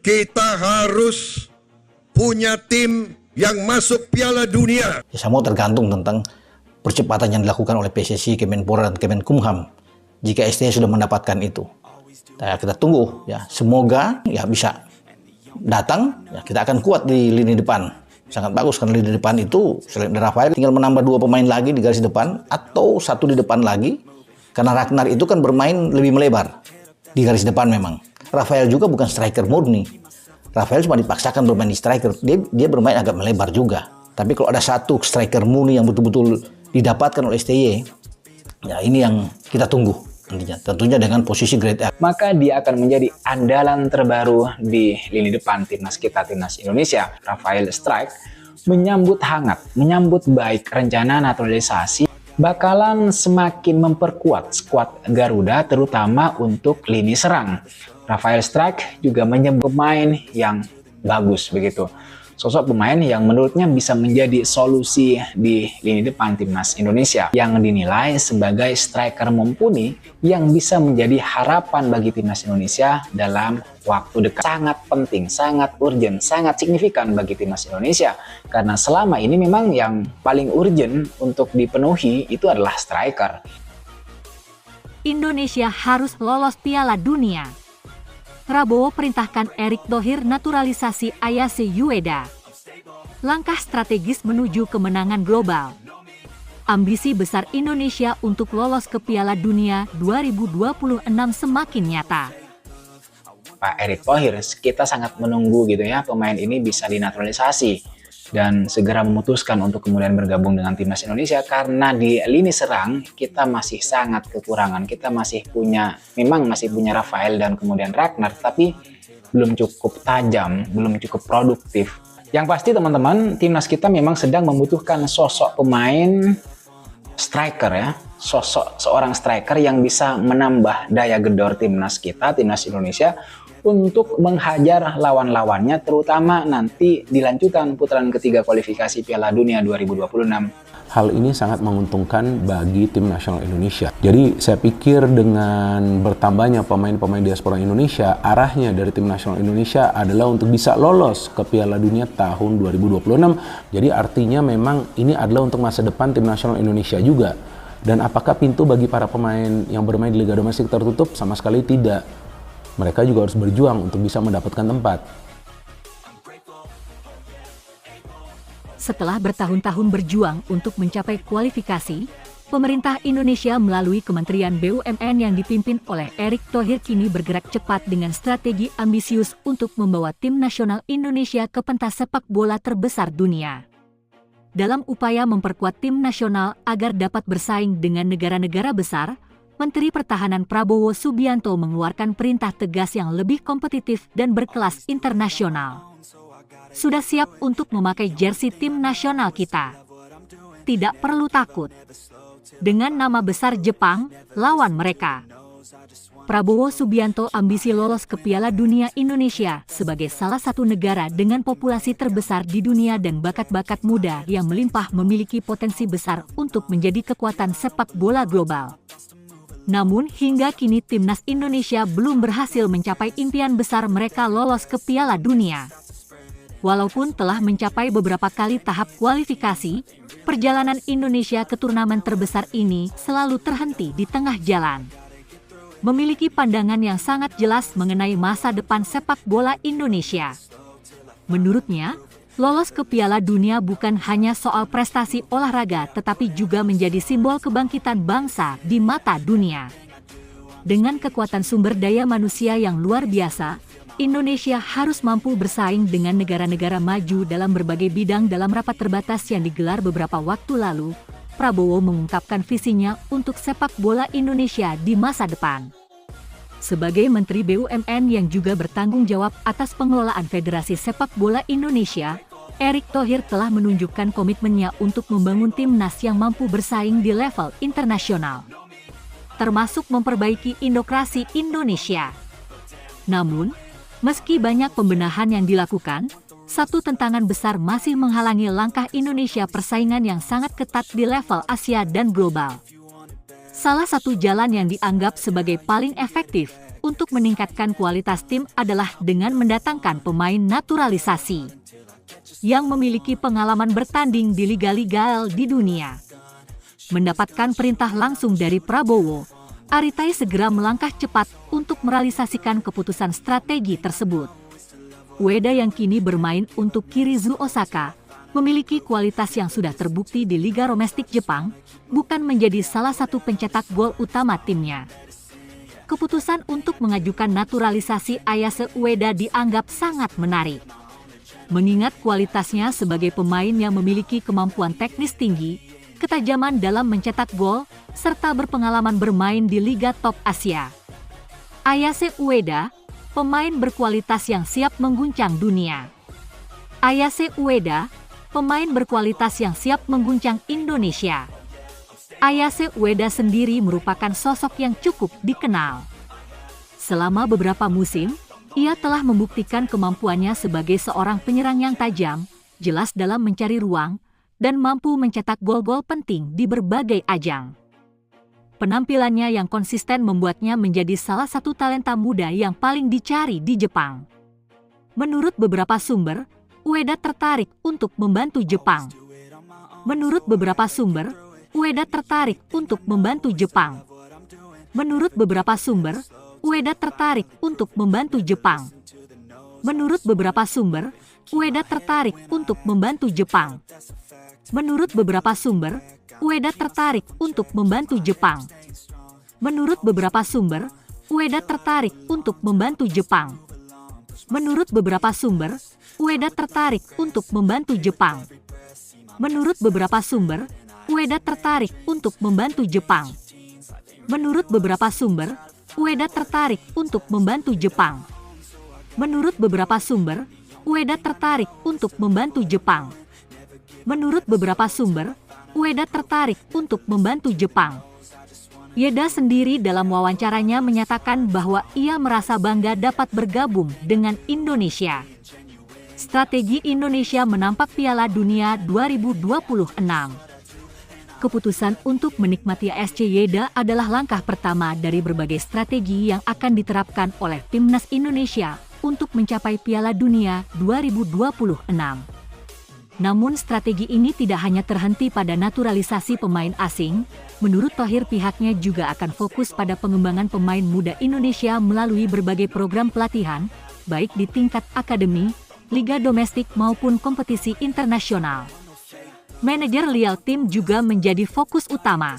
kita harus punya tim yang masuk Piala Dunia. Semua tergantung tentang percepatan yang dilakukan oleh PSSI, Kemenpora, dan Kemenkumham. Jika STY sudah mendapatkan itu, kita tunggu ya. Semoga ya bisa datang. Ya, kita akan kuat di lini depan. Sangat bagus karena lini depan itu selain Rafael tinggal menambah 2 pemain lagi di garis depan atau 1 di depan lagi. Karena Ragnar itu kan bermain lebih melebar di garis depan memang. Rafael juga bukan striker murni. Rafael cuma dipaksakan bermain di striker. Dia bermain agak melebar juga. Tapi kalau ada 1 striker murni yang betul-betul didapatkan oleh STY, ya ini yang kita tunggu nantinya. Tentunya dengan posisi grade A. Maka dia akan menjadi andalan terbaru di lini depan timnas kita, timnas Indonesia. Rafael Strike menyambut hangat, menyambut baik rencana naturalisasi bakalan semakin memperkuat skuad Garuda, terutama untuk lini serang. Rafael Strike juga menyebut pemain yang bagus begitu. Sosok pemain yang menurutnya bisa menjadi solusi di lini depan timnas Indonesia, yang dinilai sebagai striker mumpuni yang bisa menjadi harapan bagi timnas Indonesia dalam waktu dekat. Sangat penting, sangat urgent, sangat signifikan bagi timnas Indonesia, karena selama ini memang yang paling urgent untuk dipenuhi itu adalah striker. Indonesia harus lolos Piala Dunia. Prabowo perintahkan Erick Thohir naturalisasi Ayase Ueda. Langkah strategis menuju kemenangan global. Ambisi besar Indonesia untuk lolos ke Piala Dunia 2026 semakin nyata. Pak Erick Thohir, kita sangat menunggu gitu ya pemain ini bisa dinaturalisasi dan segera memutuskan untuk kemudian bergabung dengan timnas Indonesia, karena di lini serang kita masih sangat kekurangan. Kita masih punya Rafael dan kemudian Ragnar, tapi belum cukup tajam, belum cukup produktif. Yang pasti teman-teman, timnas kita memang sedang membutuhkan sosok pemain striker ya, sosok seorang striker yang bisa menambah daya gedor timnas kita, timnas Indonesia, untuk menghajar lawan-lawannya, terutama nanti di lanjutan putaran ketiga kualifikasi Piala Dunia 2026. Hal ini sangat menguntungkan bagi tim nasional Indonesia. Jadi saya pikir dengan bertambahnya pemain-pemain diaspora Indonesia, arahnya dari tim nasional Indonesia adalah untuk bisa lolos ke Piala Dunia tahun 2026. Jadi artinya memang ini adalah untuk masa depan tim nasional Indonesia juga. Dan apakah pintu bagi para pemain yang bermain di Liga Domestik tertutup? Sama sekali tidak. Mereka juga harus berjuang untuk bisa mendapatkan tempat. Setelah bertahun-tahun berjuang untuk mencapai kualifikasi, pemerintah Indonesia melalui Kementerian BUMN yang dipimpin oleh Erick Thohir kini bergerak cepat dengan strategi ambisius untuk membawa tim nasional Indonesia ke pentas sepak bola terbesar dunia. Dalam upaya memperkuat tim nasional agar dapat bersaing dengan negara-negara besar, Menteri Pertahanan Prabowo Subianto mengeluarkan perintah tegas yang lebih kompetitif dan berkelas internasional. Sudah siap untuk memakai jersey tim nasional kita. Tidak perlu takut. Dengan nama besar Jepang, lawan mereka. Prabowo Subianto ambisi lolos ke Piala Dunia Indonesia sebagai salah satu negara dengan populasi terbesar di dunia dan bakat-bakat muda yang melimpah memiliki potensi besar untuk menjadi kekuatan sepak bola global. Namun hingga kini timnas Indonesia belum berhasil mencapai impian besar mereka lolos ke Piala Dunia. Walaupun telah mencapai beberapa kali tahap kualifikasi, perjalanan Indonesia ke turnamen terbesar ini selalu terhenti di tengah jalan. Memiliki pandangan yang sangat jelas mengenai masa depan sepak bola Indonesia. Menurutnya, lolos ke Piala Dunia bukan hanya soal prestasi olahraga tetapi juga menjadi simbol kebangkitan bangsa di mata dunia. Dengan kekuatan sumber daya manusia yang luar biasa, Indonesia harus mampu bersaing dengan negara-negara maju dalam berbagai bidang. Dalam rapat terbatas yang digelar beberapa waktu lalu, Prabowo mengungkapkan visinya untuk sepak bola Indonesia di masa depan. Sebagai Menteri BUMN yang juga bertanggung jawab atas pengelolaan Federasi Sepak Bola Indonesia, Erick Thohir telah menunjukkan komitmennya untuk membangun timnas yang mampu bersaing di level internasional, termasuk memperbaiki indokrasi Indonesia. Namun, meski banyak pembenahan yang dilakukan, satu tantangan besar masih menghalangi langkah Indonesia persaingan yang sangat ketat di level Asia dan global. Salah satu jalan yang dianggap sebagai paling efektif untuk meningkatkan kualitas tim adalah dengan mendatangkan pemain naturalisasi yang memiliki pengalaman bertanding di liga-liga di dunia. Mendapatkan perintah langsung dari Prabowo, Aritai segera melangkah cepat untuk merealisasikan keputusan strategi tersebut. Ueda yang kini bermain untuk Kirizu Osaka memiliki kualitas yang sudah terbukti di Liga Domestik Jepang, bukan menjadi salah satu pencetak gol utama timnya. Keputusan untuk mengajukan naturalisasi Ayase Ueda dianggap sangat menarik. Mengingat kualitasnya sebagai pemain yang memiliki kemampuan teknis tinggi, ketajaman dalam mencetak gol, serta berpengalaman bermain di Liga Top Asia. Ayase Ueda, pemain berkualitas yang siap mengguncang dunia. Ayase Ueda, pemain berkualitas yang siap mengguncang Indonesia. Ayase Ueda sendiri merupakan sosok yang cukup dikenal. Selama beberapa musim, ia telah membuktikan kemampuannya sebagai seorang penyerang yang tajam, jelas dalam mencari ruang, dan mampu mencetak gol-gol penting di berbagai ajang. Penampilannya yang konsisten membuatnya menjadi salah satu talenta muda yang paling dicari di Jepang. Menurut beberapa sumber, Ueda tertarik untuk membantu Jepang. Menurut beberapa sumber, Ueda tertarik untuk membantu Jepang. Menurut beberapa sumber, Ueda tertarik untuk membantu Jepang. Menurut beberapa sumber, Ueda tertarik untuk membantu Jepang. Menurut beberapa sumber, Ueda tertarik untuk membantu Jepang. Menurut beberapa sumber, Ueda tertarik untuk membantu Jepang. Menurut beberapa sumber, Ueda tertarik untuk membantu Jepang. Menurut beberapa sumber, Ueda tertarik untuk membantu Jepang. Menurut beberapa sumber, Ueda tertarik untuk membantu Jepang. Menurut beberapa sumber, Ueda tertarik untuk membantu Jepang. Menurut beberapa sumber, Ueda tertarik untuk membantu Jepang. Ueda sendiri dalam wawancaranya menyatakan bahwa ia merasa bangga dapat bergabung dengan Indonesia. Strategi Indonesia menampak Piala Dunia 2026. Keputusan untuk menikmati ASC Ueda adalah langkah pertama dari berbagai strategi yang akan diterapkan oleh Timnas Indonesia untuk mencapai Piala Dunia 2026. Namun strategi ini tidak hanya terhenti pada naturalisasi pemain asing. Menurut Thohir, pihaknya juga akan fokus pada pengembangan pemain muda Indonesia melalui berbagai program pelatihan, baik di tingkat akademi, liga domestik maupun kompetisi internasional. Manajer Lial Tim juga menjadi fokus utama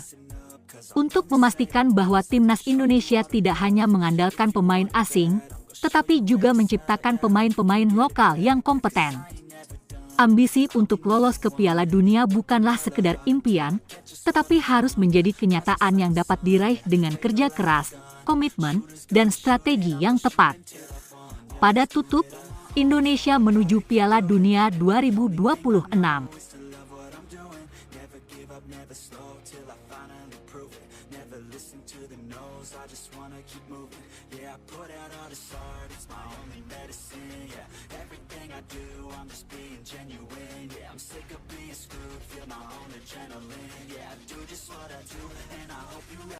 untuk memastikan bahwa Timnas Indonesia tidak hanya mengandalkan pemain asing, tetapi juga menciptakan pemain-pemain lokal yang kompeten. Ambisi untuk lolos ke Piala Dunia bukanlah sekedar impian, tetapi harus menjadi kenyataan yang dapat diraih dengan kerja keras, komitmen, dan strategi yang tepat. Pada tutup, Indonesia menuju Piala Dunia 2026.